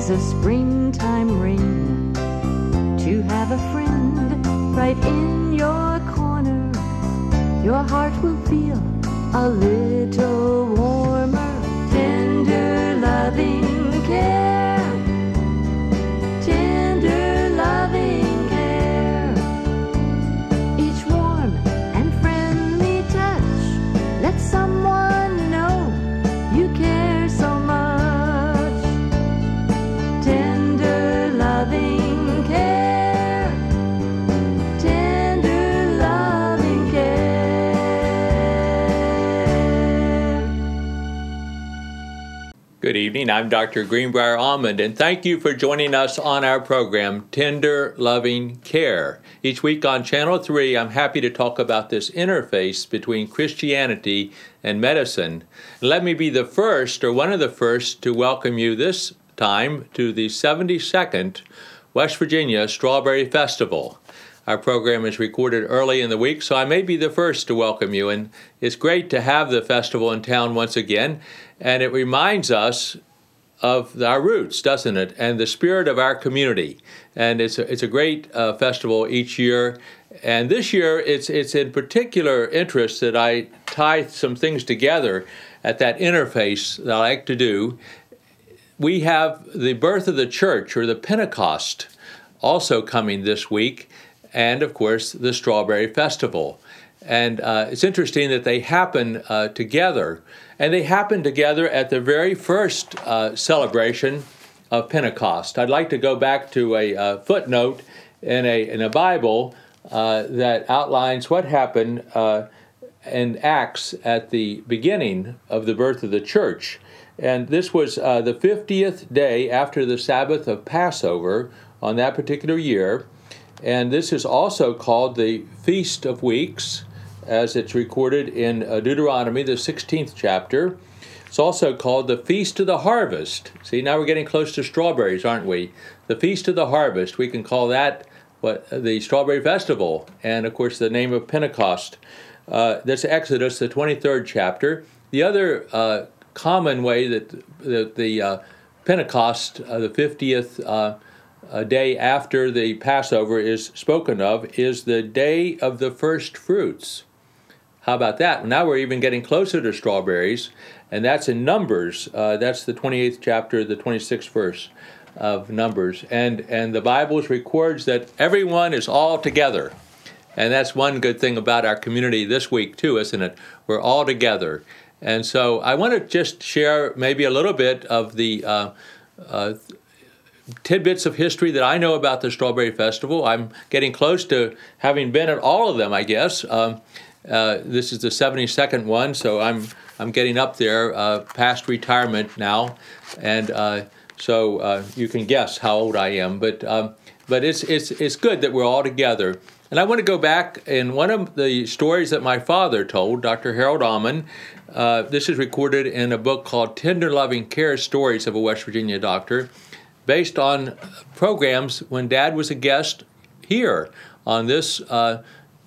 as a springtime rain, to have a friend right in your corner. Your heart will feel a little warmer. Tender loving care, tender loving care. Each warm and friendly touch lets someone know you care so much. Tender loving care, tender loving care. Good evening, I'm Dr. Greenbrier Almond, and thank you for joining us on our program, Tender Loving Care. Each week on Channel 3, I'm happy to talk about this interface between Christianity and medicine. Let me be the first, or one of the first, to welcome you this time to the 72nd West Virginia Strawberry Festival. Our program is recorded early in the week, so I may be the first to welcome you, and it's great to have the festival in town once again, and it reminds us of our roots, doesn't it, and the spirit of our community. And it's a great festival each year, and this year it's in particular interest that I tie some things together at that interface that I like to do. We have the birth of the church, or the Pentecost, also coming this week, and of course the Strawberry Festival. And it's interesting that they happen together, and they happen together at the very first celebration of Pentecost. I'd like to go back to a footnote in a Bible that outlines what happened in Acts at the beginning of the birth of the church. And this was the 50th day after the Sabbath of Passover on that particular year. And this is also called the Feast of Weeks, as it's recorded in Deuteronomy, the 16th chapter. It's also called the Feast of the Harvest. See, now we're getting close to strawberries, aren't we? The Feast of the Harvest, we can call that the Strawberry Festival, and of course the name of Pentecost. That's Exodus, the 23rd chapter. The other common way that the Pentecost, the 50th day after the Passover is spoken of, is the Day of the First Fruits. How about that? Now we're even getting closer to strawberries, and that's in Numbers. That's the 28th chapter, the 26th verse of Numbers. And the Bible records that everyone is all together. And that's one good thing about our community this week too, isn't it? We're all together. And so I want to just share maybe a little bit of the tidbits of history that I know about the Strawberry Festival. I'm getting close to having been at all of them, I guess. This is the 72nd one, so I'm getting up there past retirement now, and so you can guess how old I am. But it's good that we're all together. And I want to go back in one of the stories that my father told, Dr. Harold Almond. This is recorded in a book called Tender Loving Care: Stories of a West Virginia Doctor, based on programs when Dad was a guest here on this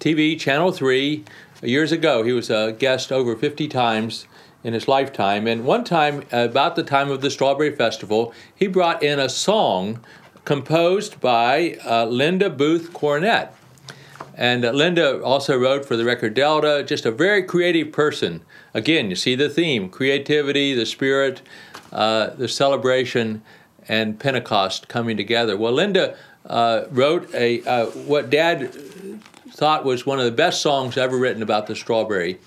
TV, Channel 3, years ago. He was a guest over 50 times in his lifetime. And one time, about the time of the Strawberry Festival, he brought in a song composed by Linda Booth Cornett. And Linda also wrote for the record Delta, just a very creative person. Again, you see the theme, creativity, the spirit, the celebration, and Pentecost coming together. Well, Linda wrote what Dad thought was one of the best songs ever written about the strawberry.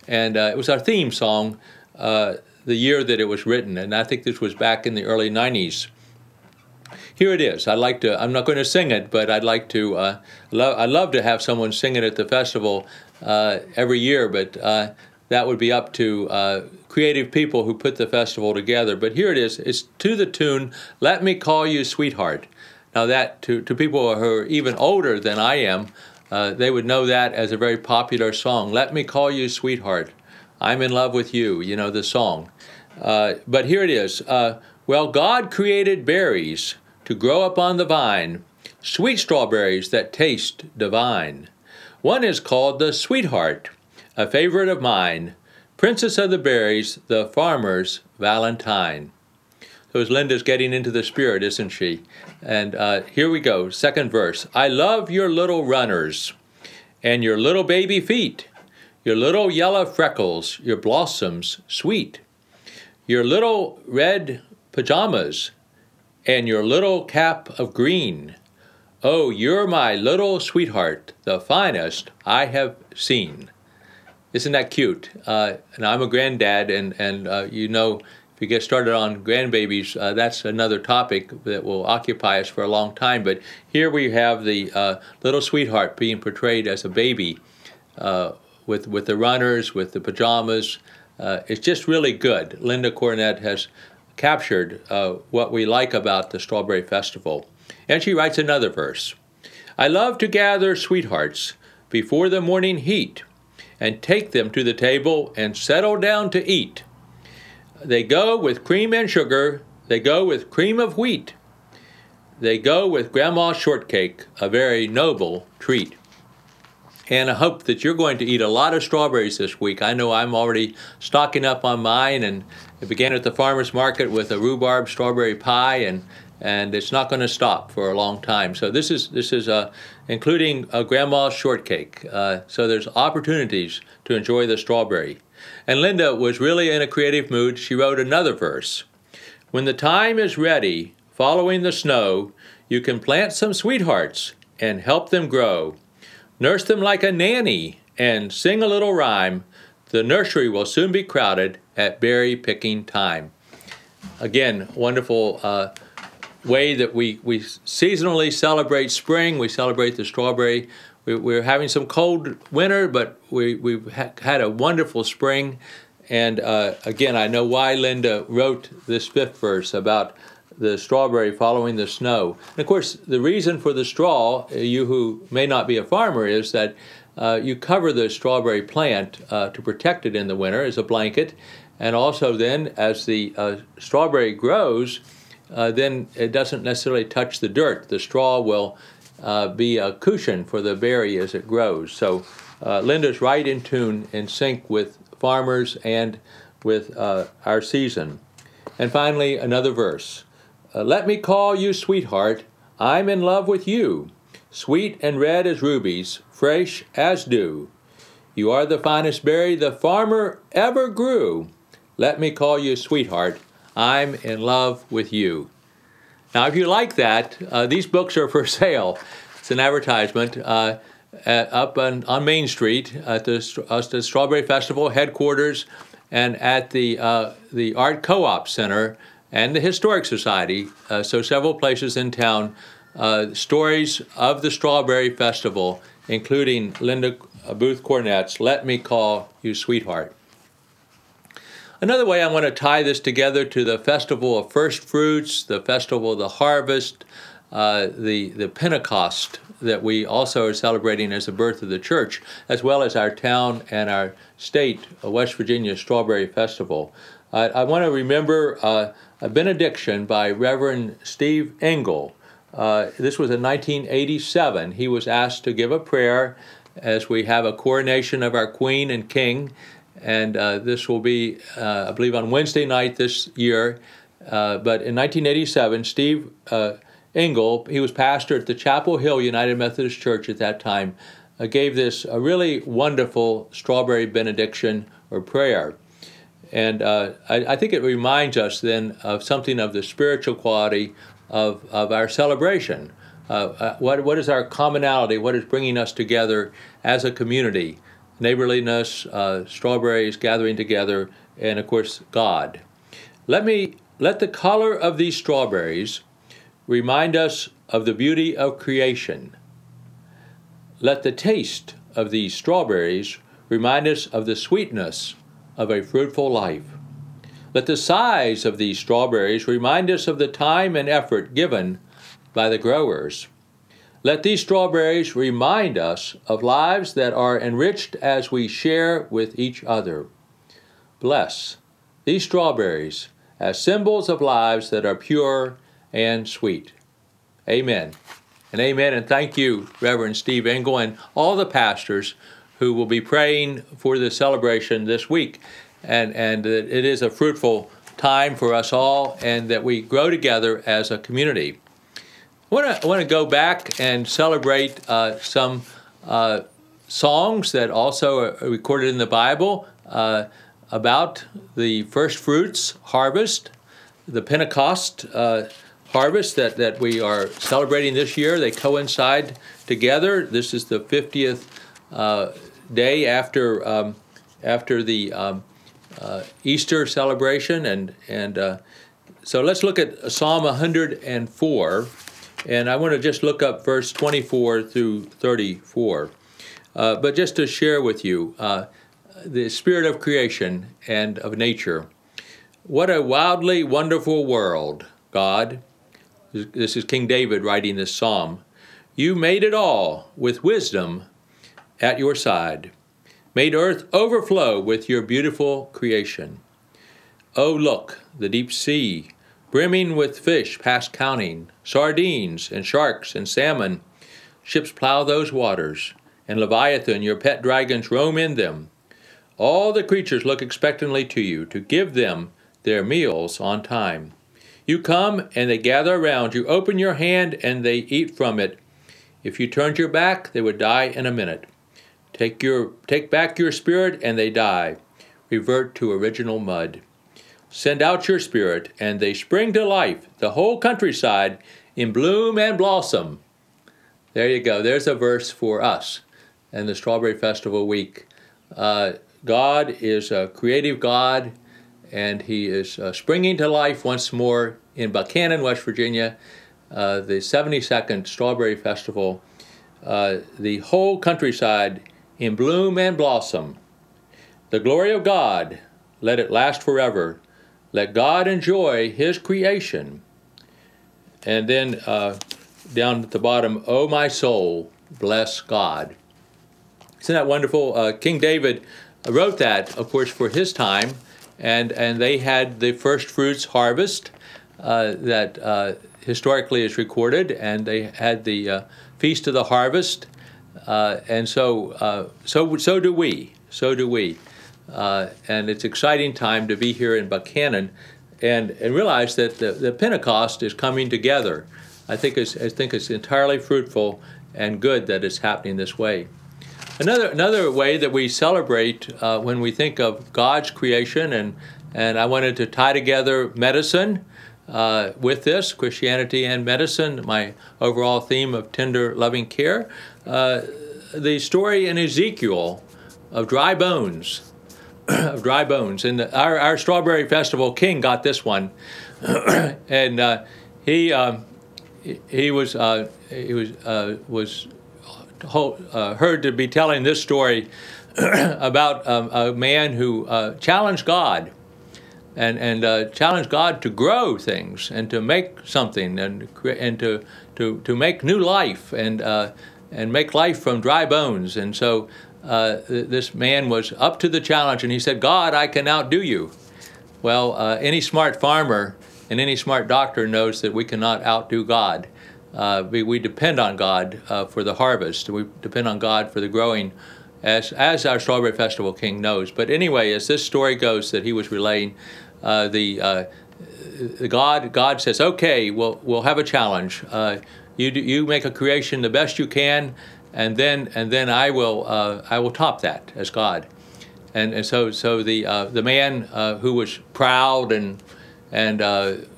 And it was our theme song the year that it was written. And I think this was back in the early 90s. Here it is. I'm not going to sing it, but I'd like to, I'd love to have someone sing it at the festival every year, but that would be up to creative people who put the festival together. But here it is. It's to the tune, Let Me Call You Sweetheart. Now that, to people who are even older than I am, they would know that as a very popular song. Let me call you sweetheart. I'm in love with you, you know, the song. But here it is. Well, God created berries to grow upon the vine, sweet strawberries that taste divine. One is called the sweetheart, a favorite of mine, princess of the berries, the farmer's valentine. Because Linda's getting into the spirit, isn't she? And here we go, second verse. I love your little runners and your little baby feet, your little yellow freckles, your blossoms sweet, your little red pajamas, and your little cap of green. Oh, you're my little sweetheart, the finest I have seen. Isn't that cute? And I'm a granddad, and you know, if you get started on grandbabies, that's another topic that will occupy us for a long time. But here we have the little sweetheart being portrayed as a baby with the runners, with the pajamas. It's just really good. Linda Cornett has captured what we like about the Strawberry Festival. And she writes another verse. I love to gather sweethearts before the morning heat and take them to the table and settle down to eat. They go with cream and sugar. They go with cream of wheat. They go with grandma's shortcake, a very noble treat. And I hope that you're going to eat a lot of strawberries this week. I know I'm already stocking up on mine, and it began at the farmer's market with a rhubarb strawberry pie, and it's not going to stop for a long time. So this is including a grandma's shortcake. So there's opportunities to enjoy the strawberry. And Linda was really in a creative mood. She wrote another verse. When the time is ready, following the snow, you can plant some sweethearts and help them grow. Nurse them like a nanny and sing a little rhyme. The nursery will soon be crowded at berry picking time. Again, wonderful way that we seasonally celebrate spring. We celebrate the strawberry. We're having some cold winter, but we've had a wonderful spring. And again, I know why Linda wrote this fifth verse about the strawberry following the snow. And of course, the reason for the straw, you who may not be a farmer, is that you cover the strawberry plant to protect it in the winter as a blanket. And also then, as the strawberry grows, then it doesn't necessarily touch the dirt. The straw will be a cushion for the berry as it grows. So Linda's right in tune, in sync with farmers and with our season. And finally, another verse. Let me call you sweetheart, I'm in love with you. Sweet and red as rubies, fresh as dew. You are the finest berry the farmer ever grew. Let me call you sweetheart, I'm in love with you. Now, if you like that, these books are for sale. It's an advertisement up on Main Street at the Strawberry Festival headquarters and at the Art Co-op Center and the Historic Society, so several places in town, stories of the Strawberry Festival, including Linda Booth Cornett's Let Me Call You Sweetheart. Another way I want to tie this together to the Festival of First Fruits, the Festival of the Harvest, the Pentecost that we also are celebrating as the birth of the church, as well as our town and our state, West Virginia Strawberry Festival. I want to remember a benediction by Reverend Steve Engel. This was in 1987. He was asked to give a prayer as we have a coronation of our Queen and King. And this will be, I believe, on Wednesday night this year. But in 1987, Steve Engel, he was pastor at the Chapel Hill United Methodist Church at that time, gave this a really wonderful strawberry benediction or prayer. And I think it reminds us then of something of the spiritual quality of our celebration. What is our commonality? What is bringing us together as a community? Neighborliness, strawberries gathering together, and of course, God. Let the color of these strawberries remind us of the beauty of creation. Let the taste of these strawberries remind us of the sweetness of a fruitful life. Let the size of these strawberries remind us of the time and effort given by the growers. Let these strawberries remind us of lives that are enriched as we share with each other. Bless these strawberries as symbols of lives that are pure and sweet. Amen. And amen. And thank you, Reverend Steve Engel, and all the pastors who will be praying for the celebration this week. And it is a fruitful time for us all, and that we grow together as a community. I want to go back and celebrate some songs that also are recorded in the Bible about the first fruits harvest, the Pentecost harvest that we are celebrating this year. They coincide together. This is the 50th day after the Easter celebration, and so let's look at Psalm 104, and I want to just look up verse 24 through 34. But just to share with you the spirit of creation and of nature. What a wildly wonderful world, God. This is King David writing this psalm. You made it all with wisdom at your side, made earth overflow with your beautiful creation. Oh, look, the deep sea, brimming with fish past counting, sardines and sharks and salmon. Ships plow those waters, and Leviathan, your pet dragons, roam in them. All the creatures look expectantly to you to give them their meals on time. You come, and they gather around. You open your hand, and they eat from it. If you turned your back, they would die in a minute. Take back your spirit, and they die. Revert to original mud. Send out your spirit, and they spring to life, the whole countryside in bloom and blossom. There you go. There's a verse for us and the Strawberry Festival week. God is a creative God, and He is springing to life once more in Buchanan, West Virginia, the 72nd Strawberry Festival. The whole countryside in bloom and blossom. The glory of God, let it last forever. Let God enjoy His creation. And then down at the bottom, oh my soul, bless God. Isn't that wonderful? King David wrote that, of course, for his time, and they had the first fruits harvest that historically is recorded, and they had the Feast of the Harvest, and so do we. So do we. And it's an exciting time to be here in Buchanan and realize that the Pentecost is coming together. I think it's entirely fruitful and good that it's happening this way. Another way that we celebrate when we think of God's creation, and I wanted to tie together medicine with this, Christianity and medicine, my overall theme of tender, loving care. The story in Ezekiel of dry bones, and our Strawberry Festival king got this one, and he was heard to be telling this story about a man who challenged God and challenged God to grow things and to make something and to make new life and make life from dry bones. And so this man was up to the challenge, and he said, God, I can outdo you. Well, any smart farmer and any smart doctor knows that we cannot outdo God. We depend on God for the harvest. We depend on God for the growing, as our Strawberry Festival king knows. But anyway, as this story goes that he was relaying, God says, okay, we'll have a challenge. You make a creation the best you can, and then I will top that as God. And so the man who was proud and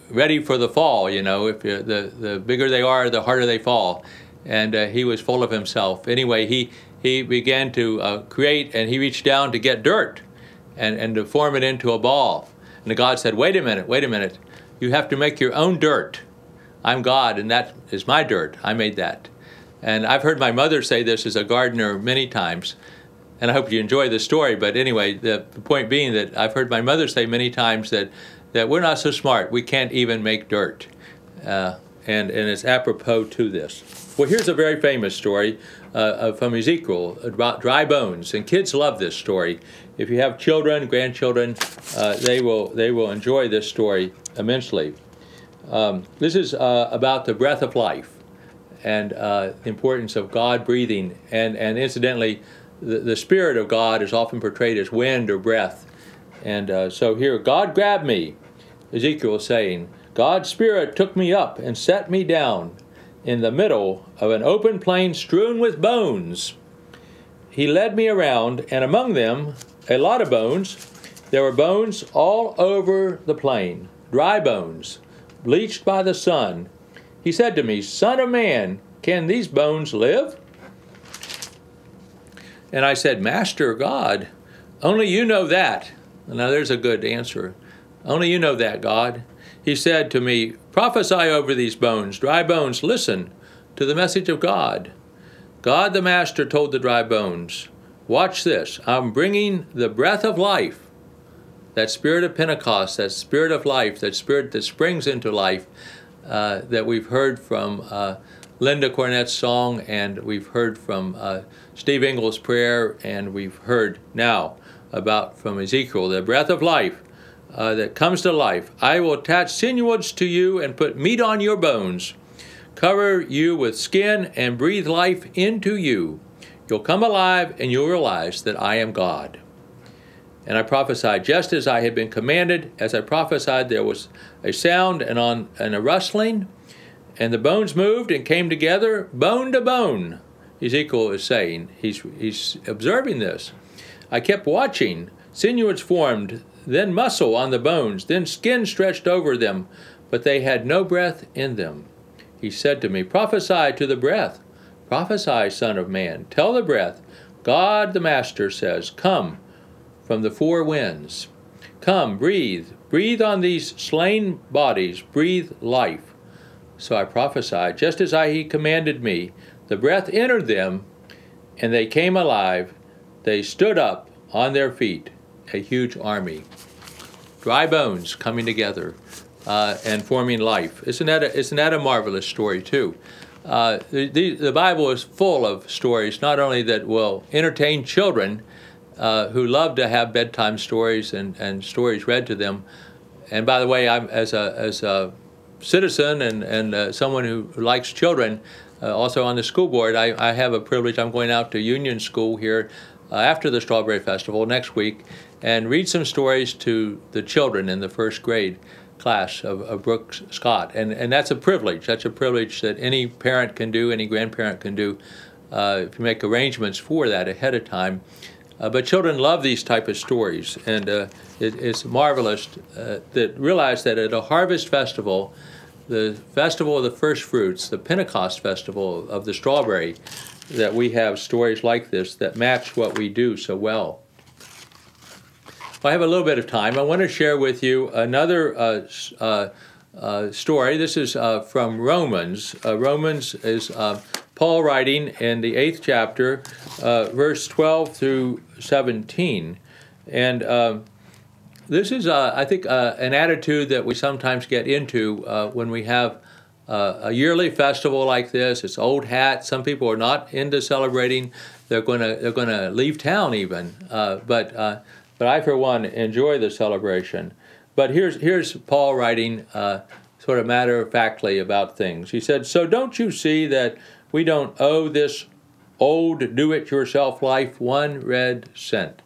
ready for the fall, if the bigger they are, the harder they fall, and he was full of himself. Anyway, he began to create, and he reached down to get dirt and to form it into a ball. And God said, wait a minute, you have to make your own dirt. I'm God, and that is my dirt. I made that. And I've heard my mother say this as a gardener many times, and I hope you enjoy the story. But anyway, the point being that I've heard my mother say many times that we're not so smart. We can't even make dirt. And it's apropos to this. Well, here's a very famous story from Ezekiel about dry bones. And kids love this story. If you have children, grandchildren, they will enjoy this story immensely. This is about the breath of life and the importance of God breathing. And incidentally, the Spirit of God is often portrayed as wind or breath. And so here, God grabbed me, Ezekiel was saying, God's Spirit took me up and set me down in the middle of an open plain strewn with bones. He led me around, and among them, a lot of bones. There were bones all over the plain, dry bones, bleached by the sun. He said to me, Son of man, can these bones live? And I said, Master God, only you know that. Now there's a good answer. Only you know that, God. He said to me, prophesy over these bones, dry bones, listen to the message of God. God the Master told the dry bones, watch this, I'm bringing the breath of life, that spirit of Pentecost, that spirit of life, that spirit that springs into life, that we've heard from Linda Cornett's song, and we've heard from Steve Ingles' prayer, and we've heard now about from Ezekiel, the breath of life that comes to life. I will attach sinews to you and put meat on your bones, cover you with skin and breathe life into you. You'll come alive and you'll realize that I am God. And I prophesied just as I had been commanded. As I prophesied, there was a sound and a rustling, and the bones moved and came together, bone to bone. Ezekiel is saying, he's observing this. I kept watching. Sinews formed, then muscle on the bones, then skin stretched over them, but they had no breath in them. He said to me, prophesy to the breath. Prophesy, Son of man. Tell the breath. God the Master says, come from the four winds. Come, breathe. Breathe on these slain bodies. Breathe life. So I prophesied, just as he commanded me. The breath entered them, and they came alive. They stood up on their feet, a huge army. Dry bones coming together and forming life. Isn't that a marvelous story, too? The Bible is full of stories, not only that will entertain children who love to have bedtime stories and stories read to them. And by the way, I'm as a citizen and someone who likes children, also on the school board, I have a privilege. I'm going out to Union School here after the Strawberry Festival next week and read some stories to the children in the first grade class of Brooks Scott. And that's a privilege. That's a privilege that any parent can do, any grandparent can do, if you make arrangements for that ahead of time. But children love these type of stories, and it's marvelous that realize that at a harvest festival, the festival of the first fruits, the Pentecost festival of the strawberry, that we have stories like this that match what we do so well. Well, I have a little bit of time. I want to share with you another story. This is from Romans. Romans is Paul writing in the 8th chapter, verse 12 through 17. And this is, I think, an attitude that we sometimes get into when we have a yearly festival like this. It's old hat. Some people are not into celebrating. They're going to leave town even. But I, for one, enjoy the celebration. But here's Paul writing sort of matter-of-factly about things. He said, so don't you see that we don't owe this old do-it-yourself life one red cent?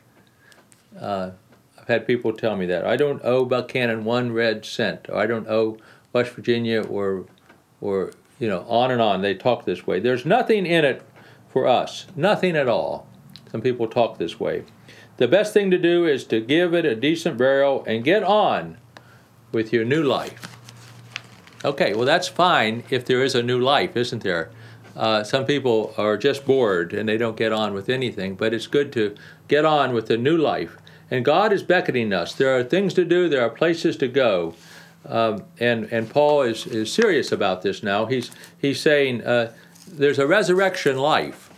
I've had people tell me that. I don't owe Buchanan 1 red cent. Or I don't owe West Virginia or on and on. They talk this way. There's nothing in it for us. Nothing at all. Some people talk this way. The best thing to do is to give it a decent burial and get on with your new life. Okay, well that's fine if there is a new life, isn't there? Some people are just bored and they don't get on with anything, but it's good to get on with the new life. And God is beckoning us. There are things to do. There are places to go. And Paul is serious about this now. He's saying there's a resurrection life.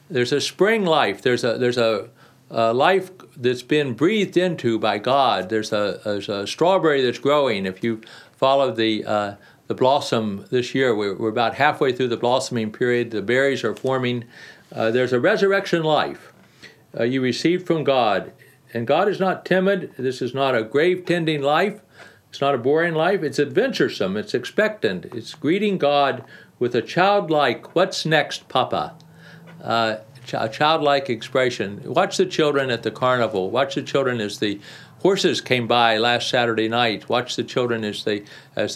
There's a spring life. There's a life that's been breathed into by God. There's a strawberry that's growing. If you follow the blossom this year, we're about halfway through the blossoming period. The berries are forming. There's a resurrection life you received from God. And God is not timid. This is not a grave-tending life. It's not a boring life. It's adventuresome. It's expectant. It's greeting God with a childlike, what's next, Papa? A childlike expression. Watch the children at the carnival. Watch the children as the horses came by last Saturday night. Watch the children as the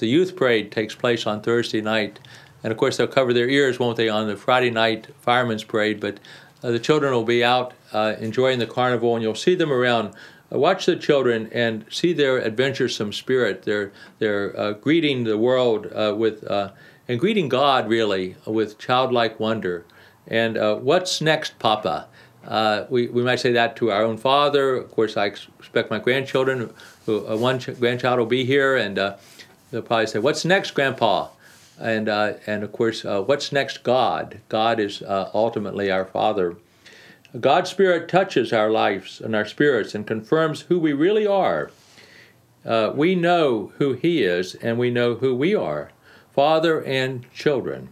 youth parade takes place on Thursday night. And of course, they'll cover their ears, won't they, on the Friday night firemen's parade. But the children will be out enjoying the carnival, and you'll see them around. Watch the children and see their adventuresome spirit. They're greeting the world and greeting God, really, with childlike wonder. And what's next, Papa? We might say that to our own father. Of course, I expect my grandchildren, one grandchild will be here, and they'll probably say, "What's next, Grandpa?" And of course, what's next, God? God is ultimately our Father. God's Spirit touches our lives and our spirits and confirms who we really are. We know who He is, and we know who we are, Father and children.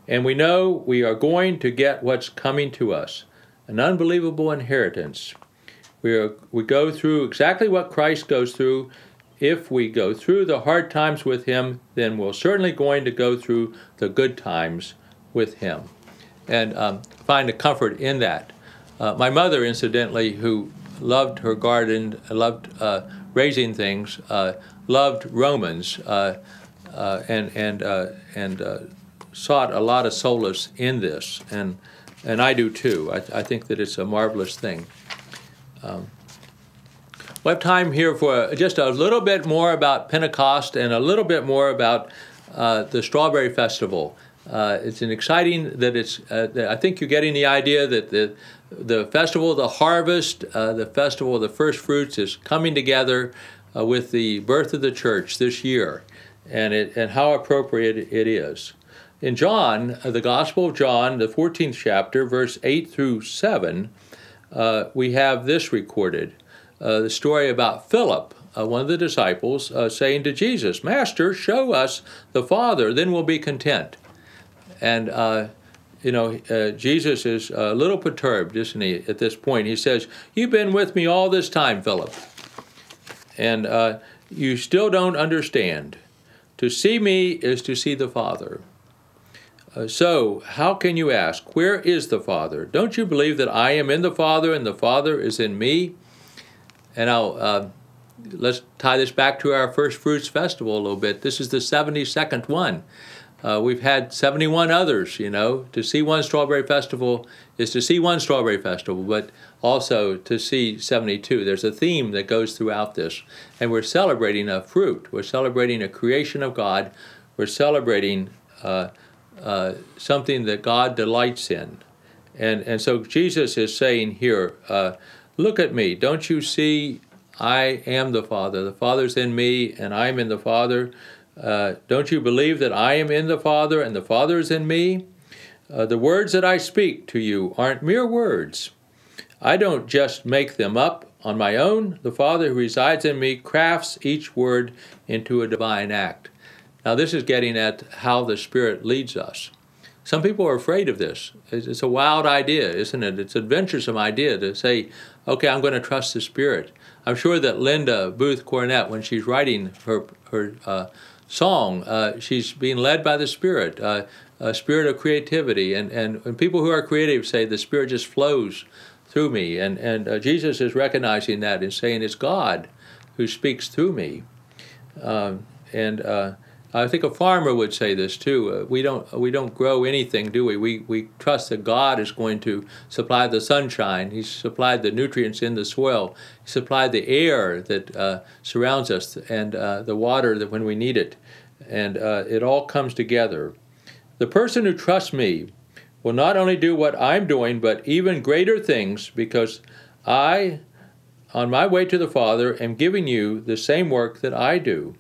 And we know we are going to get what's coming to us, an unbelievable inheritance. We go through exactly what Christ goes through. If we go through the hard times with Him, then we're certainly going to go through the good times with Him. And find a comfort in that. My mother, incidentally, who loved her garden, loved raising things, loved Romans, and sought a lot of solace in this, and I do too. I think that it's a marvelous thing. We'll have time here for just a little bit more about Pentecost and a little bit more about the Strawberry Festival. It's an exciting that it's. I think you're getting the idea that the festival of the harvest, the festival of the first fruits, is coming together with the birth of the church this year, and how appropriate it is. In John, the Gospel of John, the 14th chapter, verse 8 through 7, we have this recorded. The story about Philip, one of the disciples, saying to Jesus, "Master, show us the Father, then we'll be content." And, Jesus is a little perturbed, isn't he, at this point? He says, "You've been with me all this time, Philip, and you still don't understand. To see me is to see the Father. So how can you ask, where is the Father? Don't you believe that I am in the Father and the Father is in me?" And let's tie this back to our First Fruits Festival a little bit. This is the 72nd one. We've had 71 others, To see one Strawberry Festival is to see one Strawberry Festival, but also to see 72. There's a theme that goes throughout this. And we're celebrating a fruit. We're celebrating a creation of God. We're celebrating something that God delights in. And so Jesus is saying here, look at me. Don't you see I am the Father? The Father's in me, and I'm in the Father. Don't you believe that I am in the Father, and the Father is in me? The words that I speak to you aren't mere words. I don't just make them up on my own. The Father who resides in me crafts each word into a divine act. Now, this is getting at how the Spirit leads us. Some people are afraid of this. It's a wild idea, isn't it? It's an adventuresome idea to say, okay, I'm going to trust the Spirit. I'm sure that Linda Booth Cornett, when she's writing her song, she's being led by the Spirit, a spirit of creativity. And people who are creative say the Spirit just flows through me. And Jesus is recognizing that and saying it's God who speaks through me. I think a farmer would say this too. We don't grow anything, do we? We trust that God is going to supply the sunshine. He's supplied the nutrients in the soil. He supplied the air that surrounds us and the water that when we need it. And it all comes together. The person who trusts me will not only do what I'm doing, but even greater things, because I, on my way to the Father, am giving you the same work that I do.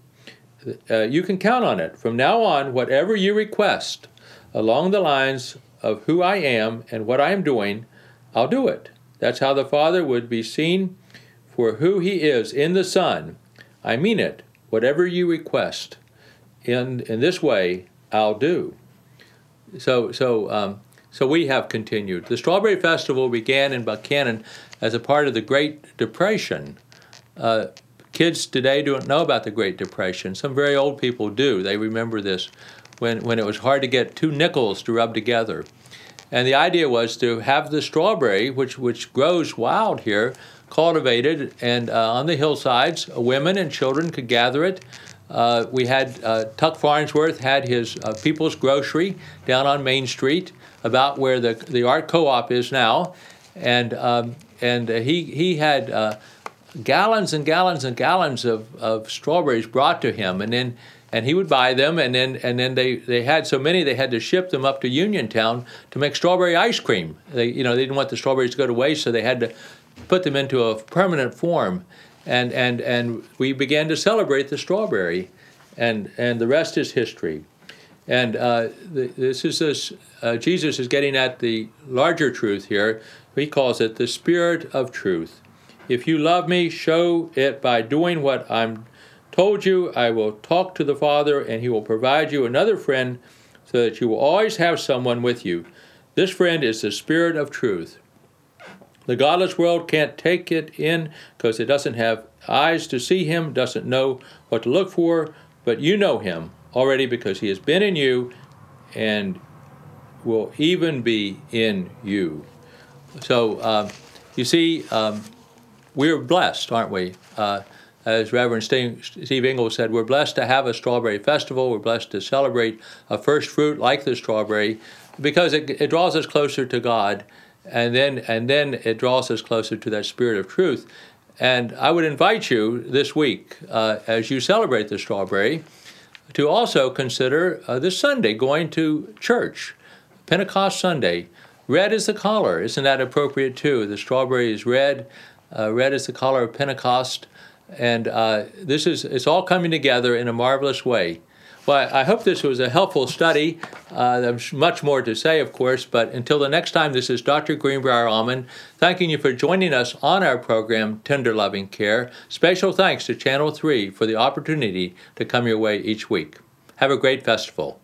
You can count on it. From now on, whatever you request along the lines of who I am and what I am doing, I'll do it. That's how the Father would be seen for who He is in the Son. I mean it. Whatever you request in this way, I'll do. So we have continued. The Strawberry Festival began in Buchanan as a part of the Great Depression. Kids today don't know about the Great Depression. Some very old people do. They remember this when it was hard to get 2 nickels to rub together. And the idea was to have the strawberry, which grows wild here, cultivated, and on the hillsides, women and children could gather it. We had Tuck Farnsworth had his People's Grocery down on Main Street, about where the art co-op is now, and he had gallons and gallons and gallons of strawberries brought to him, and he would buy them, and then they had so many they had to ship them up to Uniontown to make strawberry ice cream. They didn't want the strawberries to go to waste, so they had to put them into a permanent form, and we began to celebrate the strawberry, and the rest is history. And Jesus is getting at the larger truth here. He calls it the Spirit of Truth. If you love me, show it by doing what I'm told you. I will talk to the Father, and he will provide you another friend so that you will always have someone with you. This friend is the Spirit of Truth. The godless world can't take it in because it doesn't have eyes to see him, doesn't know what to look for, but you know him already because he has been in you and will even be in you. So you see, we're blessed, aren't we? As Reverend Steve Ingalls said, we're blessed to have a strawberry festival. We're blessed to celebrate a first fruit like the strawberry because it draws us closer to God, and then it draws us closer to that Spirit of Truth. And I would invite you this week, as you celebrate the strawberry, to also consider this Sunday going to church, Pentecost Sunday. Red is the color. Isn't that appropriate too? The strawberry is red. Red is the color of Pentecost. And it's all coming together in a marvelous way. Well, I hope this was a helpful study. There's much more to say, of course, but until the next time, this is Dr. Greenbrier Almond, thanking you for joining us on our program, Tender Loving Care. Special thanks to Channel 3 for the opportunity to come your way each week. Have a great festival.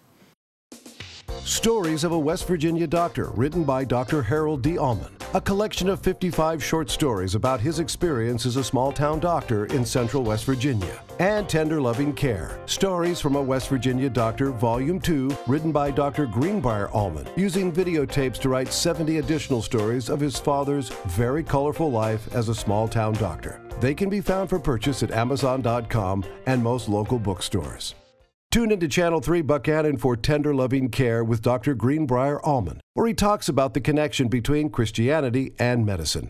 Stories of a West Virginia Doctor, written by Dr. Harold D. Almond. A collection of 55 short stories about his experience as a small-town doctor in central West Virginia. And Tender Loving Care. Stories from a West Virginia Doctor, Volume 2, written by Dr. Greenbrier Almond, using videotapes to write 70 additional stories of his father's very colorful life as a small-town doctor. They can be found for purchase at Amazon.com and most local bookstores. Tune into Channel 3 Buckhannon for Tender Loving Care with Dr. Greenbrier Almond, where he talks about the connection between Christianity and medicine.